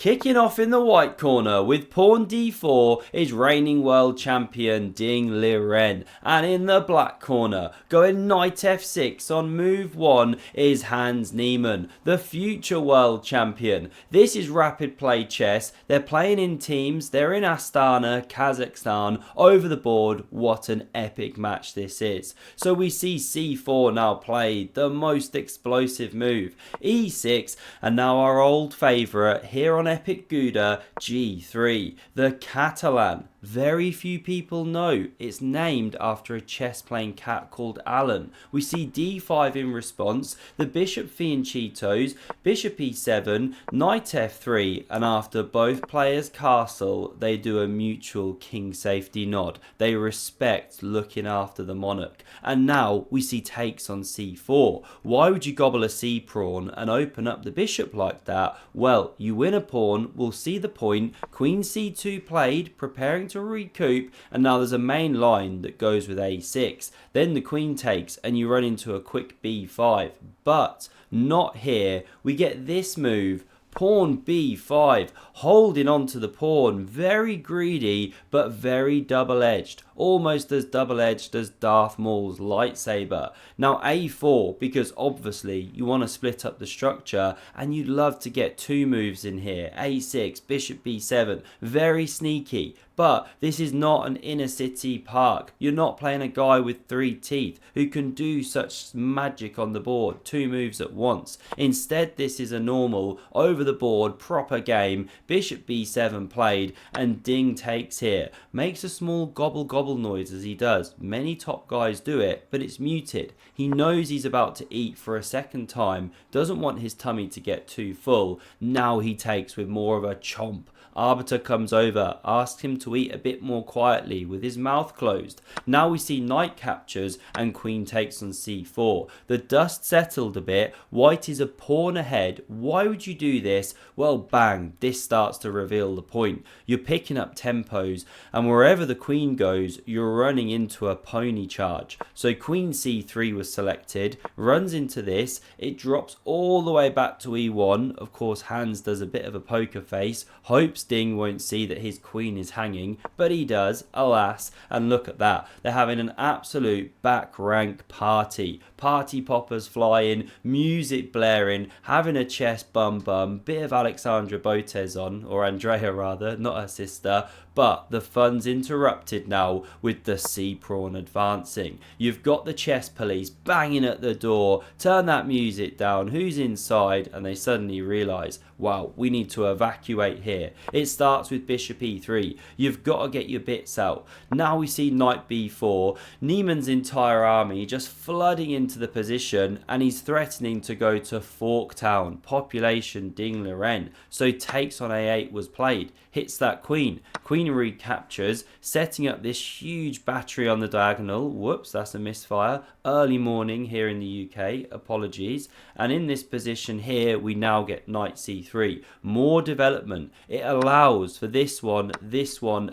Kicking off in the white corner with pawn d4 is reigning world champion Ding Liren, and in the black corner going knight f6 on move 1 is Hans Niemann, the future world champion. This is rapid play chess. They're playing in teams, they're in Astana, Kazakhstan, over the board. What an epic match this is. So we see c4 now played, the most explosive move, e6, and now our old favourite here on Epic Gouda, g3, the Catalan. Very few people know it's named after a chess playing cat called Alan. We see d5 in response, the bishop fianchettos, bishop e7, knight f3, and after both players castle, they do a mutual king safety nod. They respect looking after the monarch. And now we see takes on c4. Why would you gobble a c pawn and open up the bishop like that? Well, you win a pawn, we'll see the point, queen c2 played, preparing to recoup, and now there's a main line that goes with a6. Then the queen takes and you run into a quick b5, but not here. We get this move, pawn b5, holding on to the pawn, very greedy but very double-edged, almost as double-edged as Darth Maul's lightsaber. Now a4, because obviously you want to split up the structure and you'd love to get two moves in here, a6, bishop b7, very sneaky. But this is not an inner city park. You're not playing a guy with 3 teeth who can do such magic on the board, 2 moves at once. Instead, this is a normal, over the board, proper game. Bishop b7 played, and Ding takes here. Makes a small gobble gobble noise as he does. Many top guys do it, but it's muted. He knows he's about to eat for a second time, doesn't want his tummy to get too full. Now he takes with more of a chomp. Arbiter comes over, asks him to eat a bit more quietly with his mouth closed. Now we see knight captures and queen takes on c4. The dust settled a bit, white is a pawn ahead. Why would you do this? Well, bang, this starts to reveal the point. You're picking up tempos, and wherever the queen goes, you're running into a pony charge. So queen c3 was selected, runs into this, it drops all the way back to e1. Of course, Hans does a bit of a poker face, hopes Ding won't see that his queen is hanging, but he does, alas, and look at that. They're having an absolute back rank party. Party poppers flying, music blaring, having a chess bum bum, bit of Alexandra Botez on, or Andrea rather, not her sister, but the fun's interrupted now with the c-pawn advancing. You've got the chess police banging at the door, turn that music down, who's inside? And they suddenly realise, wow, we need to evacuate here. It starts with bishop e3, you've got to get your bits out. Now we see knight b4, Niemann's entire army just flooding into the position, and he's threatening to go to Forktown, population Ding Liren. So takes on a8 was played, hits that queen recaptures, setting up this huge battery on the diagonal. Whoops, that's a misfire. Early morning here in the UK, apologies. And in this position here, we now get knight c3. More development. It allows for this one,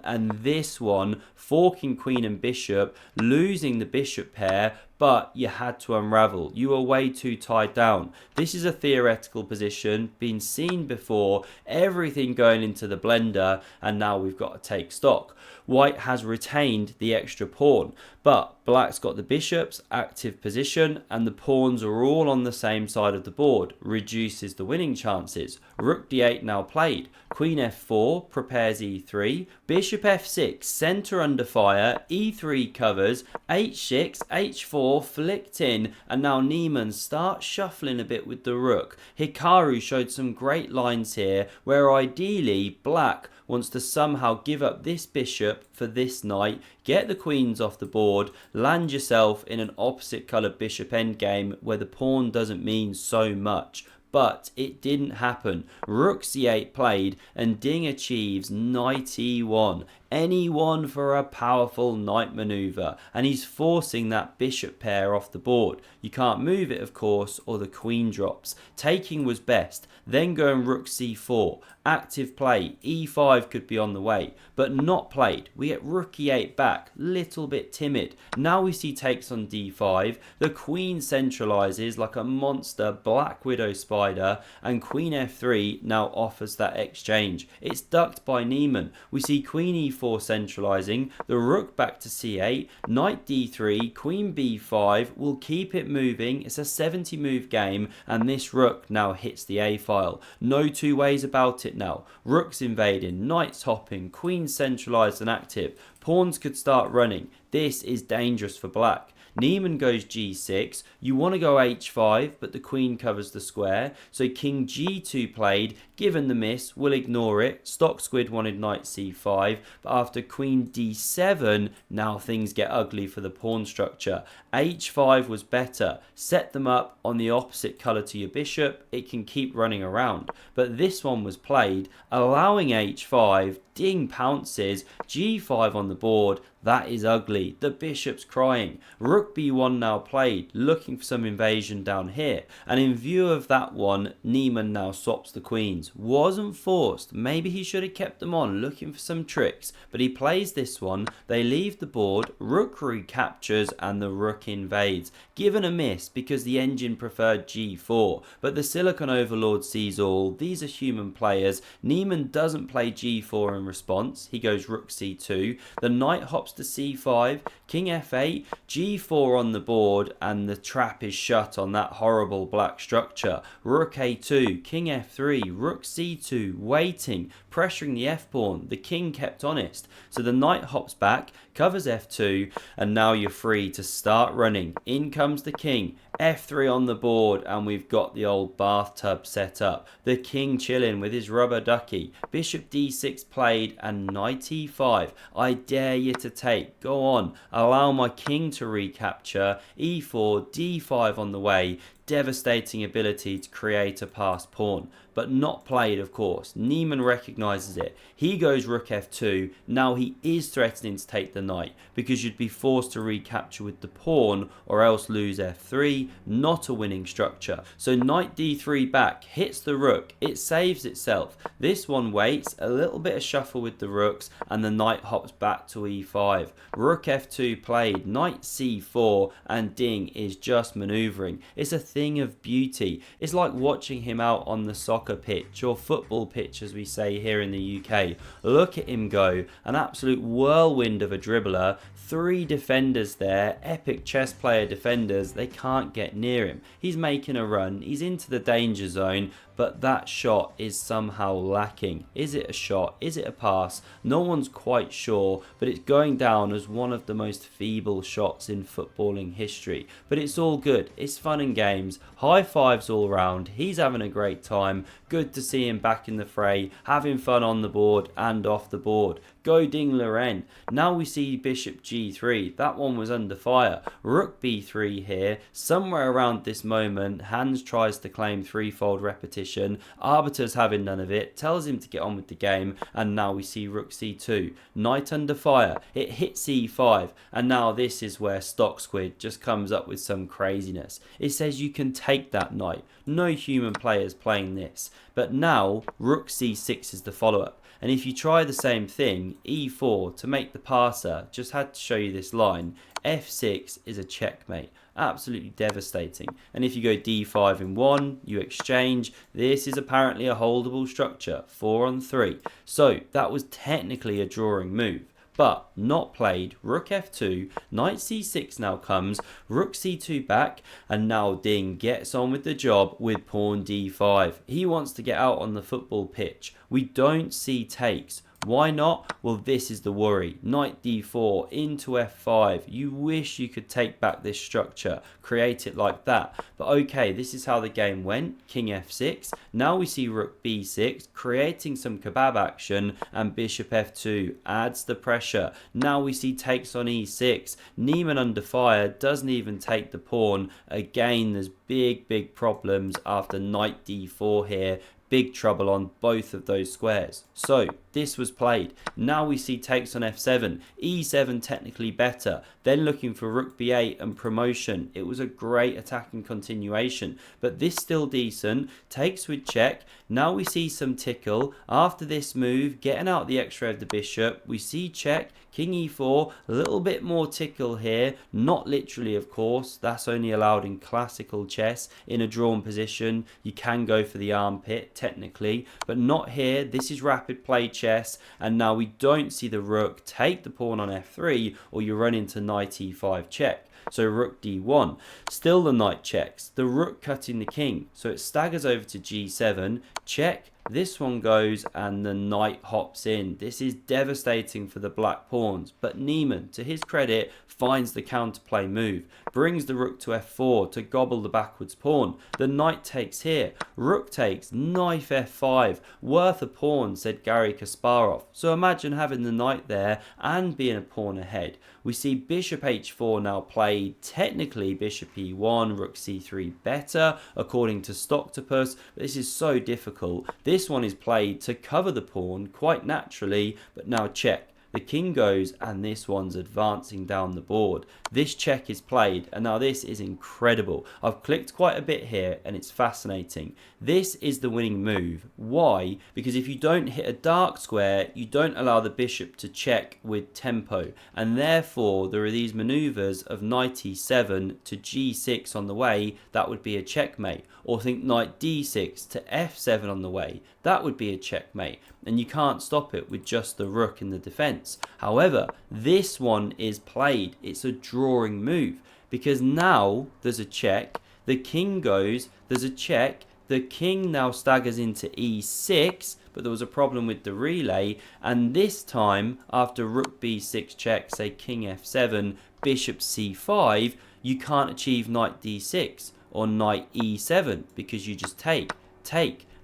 and this one, forking queen and bishop, losing the bishop pair, but you had to unravel. You were way too tied down. This is a theoretical position, been seen before, everything going into the blender, and now we've got to take stock. White has retained the extra pawn, but black's got the bishop's active position, and the pawns are all on the same side of the board, reduces the winning chances. Rook d8 now played, queen f4, prepares e3, bishop f6, centre under fire, e3 covers, h6, h4, flicked in, and now Niemann starts shuffling a bit with the rook. Hikaru showed some great lines here, where ideally black wants to somehow give up this bishop for this knight, get the queens off the board, land yourself in an opposite coloured bishop endgame where the pawn doesn't mean so much. But it didn't happen. Rook c8 played, and Ding achieves knight e1. anyone for a powerful knight maneuver, and he's forcing that bishop pair off the board. You can't move it, of course, or the queen drops. Taking was best, then going rook c4. Active play, e5 could be on the way, but not played. We get rook e8 back, little bit timid. Now we see takes on d5, the queen centralizes like a monster black widow spider, and queen f3 now offers that exchange. It's ducked by Niemann. We see queen e4 centralizing, the rook back to c8, knight d3, queen b5, will keep it moving. It's a 70 move game, and this rook now hits the a file. No two ways about it now. Rook's invading, knight's hopping, queen's centralized and active. Pawns could start running. This is dangerous for black. Niemann goes g6, you want to go h5, but the queen covers the square, so king g2 played. Given the miss, we'll ignore it. Stock Squid wanted knight c5, but after queen d7, now things get ugly for the pawn structure. h5 was better. Set them up on the opposite colour to your bishop, it can keep running around. But this one was played, allowing h5, ding pounces, g5 on the board. That is ugly. The bishop's crying. Rook b1 now played, looking for some invasion down here. And in view of that one, Niemann now swaps the queens. Wasn't forced. Maybe he should have kept them on, looking for some tricks. But he plays this one. They leave the board. Rook recaptures and the rook invades. Given a miss because the engine preferred g4. But the Silicon Overlord sees all. These are human players. Niemann doesn't play g4 in response. He goes rook c2. The knight hops to c5, king f8, g4 on the board, and the trap is shut on that horrible black structure. Rook a2, king f3, rook c2, waiting, pressuring the f-pawn. The king kept honest, so the knight hops back, covers f2, and now you're free to start running. In comes the king, f3 on the board, and we've got the old bathtub set up. The king chilling with his rubber ducky. Bishop d6 played, and knight e5. I dare you to take. Go on. Allow my king to recapture. e4, d5 on the way. Devastating ability to create a passed pawn, but not played, of course. Niemann recognizes it. He goes rook f2. Now he is threatening to take the knight because you'd be forced to recapture with the pawn or else lose f3. Not a winning structure. So knight d3 back hits the rook. It saves itself. This one waits, a little bit of shuffle with the rooks, and the knight hops back to e5. Rook f2 played, knight c4, and ding is just maneuvering. It's a thing of beauty. It's like watching him out on the soccer pitch or football pitch, as we say here in the UK. Look at him go, an absolute whirlwind of a dribbler. 3 defenders there, epic chess player defenders. They can't get near him. He's making a run, he's into the danger zone, but that shot is somehow lacking. Is it a shot? Is it a pass? No one's quite sure, but it's going down as one of the most feeble shots in footballing history. But it's all good. It's fun and games. High fives all round. He's having a great time. Good to see him back in the fray, having fun on the board and off the board. Go ding Liren. Now we see bishop g3. That one was under fire. Rook b3 here. Somewhere around this moment, Hans tries to claim threefold repetition. Arbiter's having none of it. Tells him to get on with the game. And now we see rook c2. Knight under fire. It hits e5. And now this is where Stock Squid just comes up with some craziness. It says you can take that knight. No human players playing this. But now rook c6 is the follow-up. And if you try the same thing, e4 to make the passer, just had to show you this line, f6 is a checkmate. Absolutely devastating. And if you go d5 in 1, you exchange. This is apparently a holdable structure, 4 on 3. So that was technically a drawing move, but not played. Rook f2, knight c6 now comes, rook c2 back, and now Ding gets on with the job with pawn d5. He wants to get out on the football pitch. We don't see takes. Why not? Well, this is the worry. Knight d4 into f5. You wish you could take back this structure, create it like that. But okay, this is how the game went. King f6. Now we see rook b6, creating some kebab action, and bishop f2 adds the pressure. Now we see takes on e6. Niemann under fire, doesn't even take the pawn. Again, there's big problems after knight d4 here. big trouble on both of those squares. So this was played. Now we see takes on f7, e7 technically better, then looking for rook b8 and promotion. It was a great attacking continuation, but this still decent. Takes with check. Now we see some tickle. After this move, getting out the extra of the bishop, we see check, king e4, a little bit more tickle here, not literally of course, that's only allowed in classical chess. In a drawn position you can go for the armpit technically, but not here. This is rapid play chess, and now we don't see the rook take the pawn on f3, or you run into knight e5 check. So rook d1, still the knight checks, the rook cutting the king, so it staggers over to g7, check, this one goes and the knight hops in. This is devastating for the black pawns, but Niemann, to his credit, finds the counterplay move, brings the rook to f4 to gobble the backwards pawn. The knight takes here, rook takes, knight f5, worth a pawn, said Garry Kasparov. So imagine having the knight there and being a pawn ahead. We see bishop h4 now played, technically bishop e1, rook c3 better according to Stocktopus, but this is so difficult. This one is played to cover the pawn quite naturally, but now check. The king goes and this one's advancing down the board. This check is played, and now this is incredible. I've clicked quite a bit here and it's fascinating. This is the winning move. Why? Because if you don't hit a dark square, you don't allow the bishop to check with tempo, and therefore there are these maneuvers of knight e7 to g6 on the way. That would be a checkmate. Or think knight d6 to f7 on the way. That would be a checkmate, and you can't stop it with just the rook in the defense. However, this one is played. It's a drawing move, because now there's a check, the king goes, there's a check, the king now staggers into e6, but there was a problem with the relay, and this time after rook b6 check, say king f7, bishop c5, you can't achieve knight d6 or knight e7 because you just take.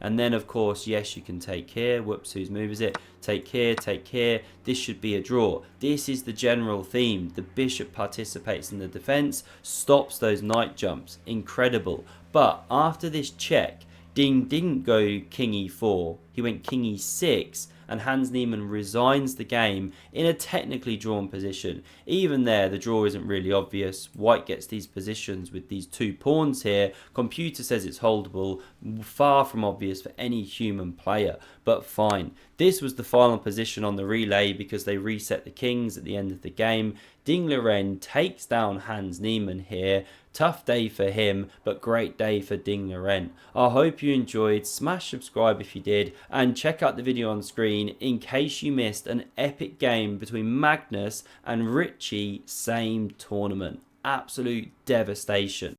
And then of course, yes, you can take here. Whoops, whose move is it? Take here, take here. This should be a draw. This is the general theme. The bishop participates in the defense, stops those knight jumps. Incredible. But after this check, Ding didn't go king e4. He went king e6, and Hans Niemann resigns the game in a technically drawn position. Even there, the draw isn't really obvious. White gets these positions with these two pawns here. Computer says it's holdable, far from obvious for any human player, but fine. This was the final position on the relay because they reset the kings at the end of the game. Ding Liren takes down Hans Niemann here. Tough day for him, but great day for Ding Liren. I hope you enjoyed. Smash subscribe if you did, and check out the video on screen in case you missed an epic game between Magnus and Richie, same tournament. Absolute devastation.